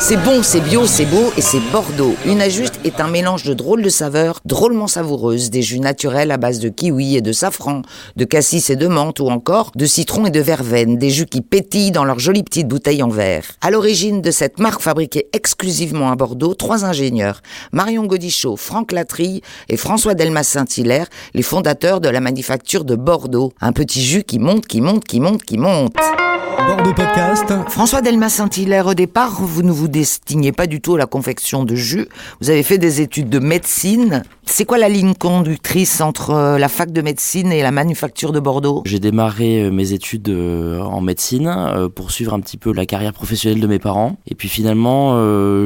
C'est bon, c'est bio, c'est beau et c'est Bordeaux. Une Ajuste est un mélange de drôles de saveurs, drôlement savoureuses, des jus naturels à base de kiwi et de safran, de cassis et de menthe ou encore de citron et de verveine, des jus qui pétillent dans leurs jolies petites bouteilles en verre. À l'origine de cette marque fabriquée exclusivement à Bordeaux, 3 ingénieurs, Marion Godichaud, Franck Latrille et François Delmas-Saint-Hilaire, les fondateurs de la manufacture de Bordeaux. Un petit jus qui monte, qui monte, qui monte, qui monte. Bordeaux Podcast. François Delmas-Saint-Hilaire, au départ, vous ne vous destiniez pas du tout à la confection de jus. Vous avez fait des études de médecine. C'est quoi la ligne conductrice entre la fac de médecine et la manufacture de Bordeaux ? J'ai démarré mes études en médecine pour suivre un petit peu la carrière professionnelle de mes parents. Et puis finalement,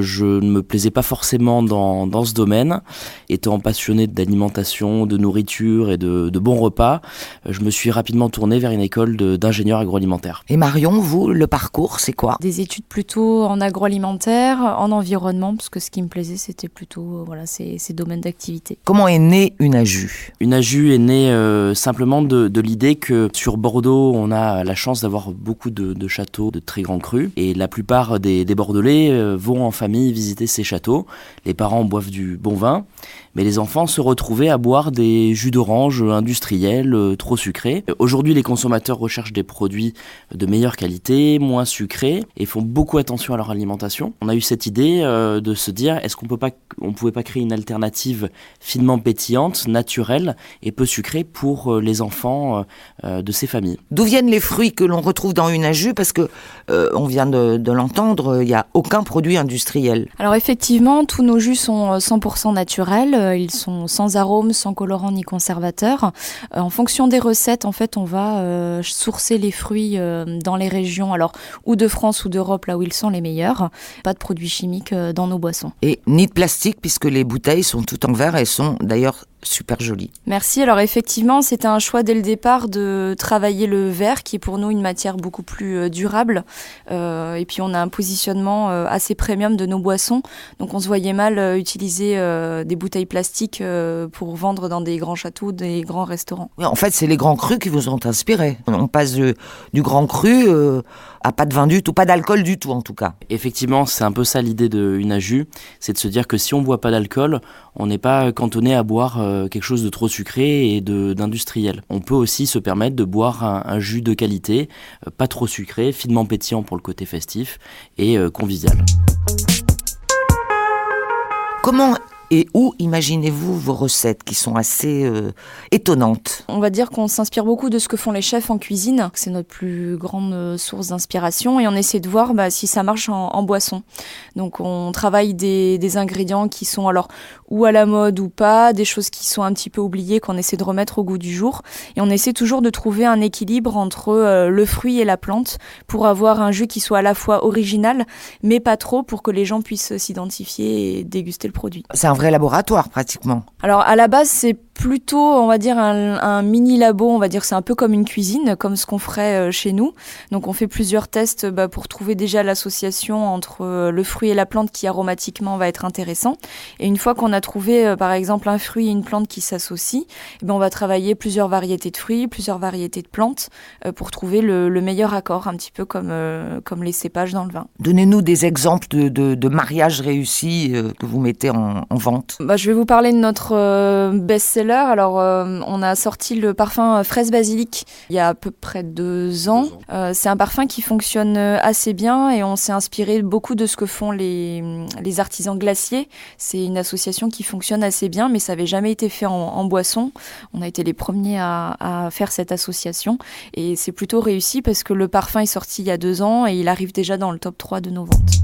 je ne me plaisais pas forcément dans ce domaine. Étant passionné d'alimentation, de nourriture et de bons repas, je me suis rapidement tourné vers une école d'ingénieur agroalimentaire. Et Marion, vous, le parcours, c'est quoi ? Des études plutôt en agroalimentaire, en environnement, parce que ce qui me plaisait, c'était plutôt ces domaines d'activité. Comment est née une Aju ? Une Aju est née simplement de l'idée que sur Bordeaux, on a la chance d'avoir beaucoup de châteaux de très grands crus. Et la plupart des Bordelais vont en famille visiter ces châteaux. Les parents boivent du bon vin, mais les enfants se retrouvaient à boire des jus d'orange industriels trop sucrés. Aujourd'hui, les consommateurs recherchent des produits de meilleure qualité, moins sucrés, et font beaucoup attention à leur alimentation. On a eu cette idée de se dire, est-ce qu'on pouvait pas créer une alternative finement pétillante, naturelle et peu sucrée pour les enfants de ces familles. D'où viennent les fruits que l'on retrouve dans une Aju ? Parce que, on vient de l'entendre, il n'y a aucun produit industriel. Alors effectivement, tous nos jus sont 100% naturels, ils sont sans arôme, sans colorant ni conservateur. En fonction des recettes, en fait, on va sourcer les fruits dans les régions, alors ou de France ou d'Europe, là où ils sont les meilleurs. Pas de produits chimiques dans nos boissons. Et ni de plastique, puisque les bouteilles sont toutes en verre et sont d'ailleurs super jolies. Merci. Alors effectivement, c'était un choix dès le départ de travailler le verre, qui est pour nous une matière beaucoup plus durable. Et puis on a un positionnement assez premium de nos boissons. Donc on se voyait mal utiliser des bouteilles plastiques pour vendre dans des grands châteaux, des grands restaurants. Oui, en fait, c'est les grands crus qui vous ont inspiré. On passe du grand cru à pas de vin du tout, pas d'alcool du tout en tout cas. Effectivement, c'est un peu ça l'idée d'une Aju, c'est de se dire que si on ne boit pas d'alcool, on n'est pas cantonné à boire quelque chose de trop sucré et d'industriel. On peut aussi se permettre de boire un jus de qualité, pas trop sucré, finement pétillant pour le côté festif et convivial. Comment et où imaginez-vous vos recettes qui sont assez étonnantes ? On va dire qu'on s'inspire beaucoup de ce que font les chefs en cuisine. C'est notre plus grande source d'inspiration et on essaie de voir si ça marche en boisson. Donc on travaille des ingrédients qui sont alors ou à la mode ou pas, des choses qui sont un petit peu oubliées qu'on essaie de remettre au goût du jour. Et on essaie toujours de trouver un équilibre entre le fruit et la plante pour avoir un jus qui soit à la fois original mais pas trop pour que les gens puissent s'identifier et déguster le produit. C'est un vrai laboratoire pratiquement. Alors à la base c'est plutôt on va dire un mini labo, on va dire c'est un peu comme une cuisine, comme ce qu'on ferait chez nous. Donc on fait plusieurs tests pour trouver déjà l'association entre le fruit et la plante qui aromatiquement va être intéressant. Et une fois qu'on a trouvé par exemple un fruit et une plante qui s'associent, on va travailler plusieurs variétés de fruits, plusieurs variétés de plantes pour trouver le meilleur accord, un petit peu comme les cépages dans le vin. Donnez-nous des exemples de mariages réussis que vous mettez en vente. Je vais vous parler de notre best-seller. Alors, on a sorti le parfum fraise basilic il y a à peu près 2 ans. C'est un parfum qui fonctionne assez bien et on s'est inspiré beaucoup de ce que font les artisans glaciers. C'est une association qui fonctionne assez bien, mais ça n'avait jamais été fait en boisson. On a été les premiers à faire cette association et c'est plutôt réussi parce que le parfum est sorti il y a 2 ans et il arrive déjà dans le top 3 de nos ventes.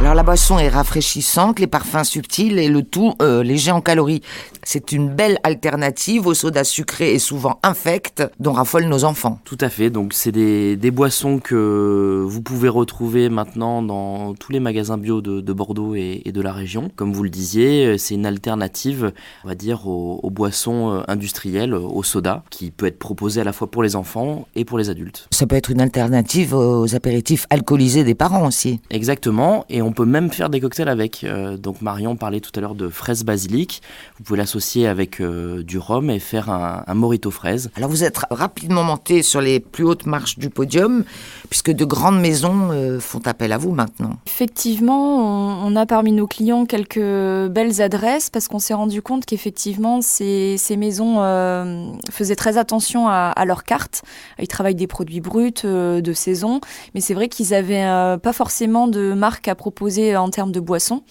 Alors la boisson est rafraîchissante, les parfums subtils et le tout léger en calories. C'est une belle alternative au soda sucré et souvent infect dont raffolent nos enfants. Tout à fait, donc c'est des boissons que vous pouvez retrouver maintenant dans tous les magasins bio de Bordeaux et de la région. Comme vous le disiez, c'est une alternative, on va dire, aux boissons industrielles, au soda, qui peut être proposée à la fois pour les enfants et pour les adultes. Ça peut être une alternative aux apéritifs alcoolisés des parents aussi. Exactement, et on peut même faire des cocktails avec. Donc Marion parlait tout à l'heure de fraise basilic. Vous pouvez l'associer avec du rhum et faire un mojito fraise. Alors vous êtes rapidement monté sur les plus hautes marches du podium, puisque de grandes maisons font appel à vous maintenant. Effectivement, on a parmi nos clients quelques belles adresses, parce qu'on s'est rendu compte qu'effectivement, ces maisons faisaient très attention à leur carte. Ils travaillent des produits bruts, de saison, mais c'est vrai qu'ils n'avaient pas forcément de marque à proposer en termes de boissons.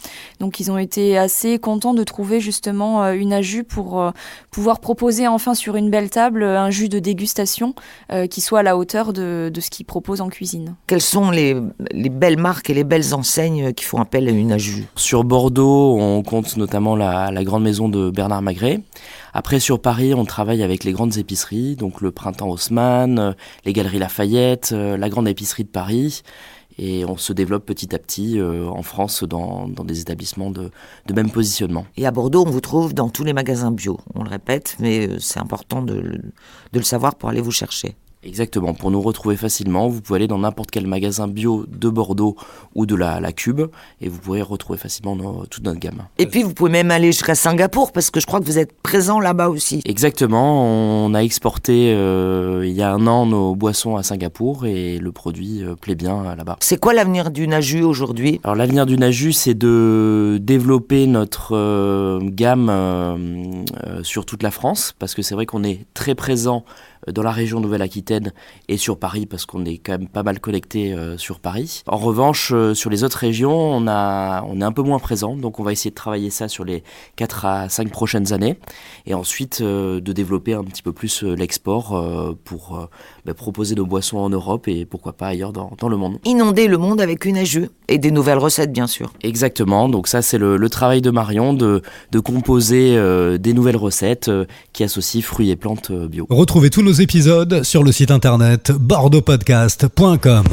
Donc ils ont été assez contents de trouver justement une AJU pour pouvoir proposer enfin sur une belle table un jus de dégustation qui soit à la hauteur de ce qu'ils proposent en cuisine. Quelles sont les belles marques et les belles enseignes qui font appel à une AJU ? Sur Bordeaux, on compte notamment la grande maison de Bernard Magret. Après, sur Paris, on travaille avec les grandes épiceries, donc le Printemps Haussmann, les Galeries Lafayette, la grande épicerie de Paris. Et on se développe petit à petit en France dans des établissements de même positionnement. Et à Bordeaux, on vous trouve dans tous les magasins bio. On le répète, mais c'est important de le savoir pour aller vous chercher. Exactement, pour nous retrouver facilement, vous pouvez aller dans n'importe quel magasin bio de Bordeaux ou de la Cube et vous pourrez retrouver facilement toute notre gamme. Et puis vous pouvez même aller jusqu'à Singapour parce que je crois que vous êtes présent là-bas aussi. Exactement, on a exporté il y a un an nos boissons à Singapour et le produit plaît bien là-bas. C'est quoi l'avenir du Naju aujourd'hui ? Alors l'avenir du Naju, c'est de développer notre gamme sur toute la France parce que c'est vrai qu'on est très présent dans la région Nouvelle-Aquitaine et sur Paris parce qu'on est quand même pas mal connecté sur Paris. En revanche, sur les autres régions, on est un peu moins présent, donc on va essayer de travailler ça sur les 4 à 5 prochaines années et ensuite de développer un petit peu plus l'export pour proposer nos boissons en Europe et pourquoi pas ailleurs dans le monde. Inonder le monde avec une AJU et des nouvelles recettes bien sûr. Exactement, donc ça c'est le travail de Marion de composer des nouvelles recettes qui associent fruits et plantes bio. Retrouvez tous nos épisodes sur le site internet bordeauxpodcast.com.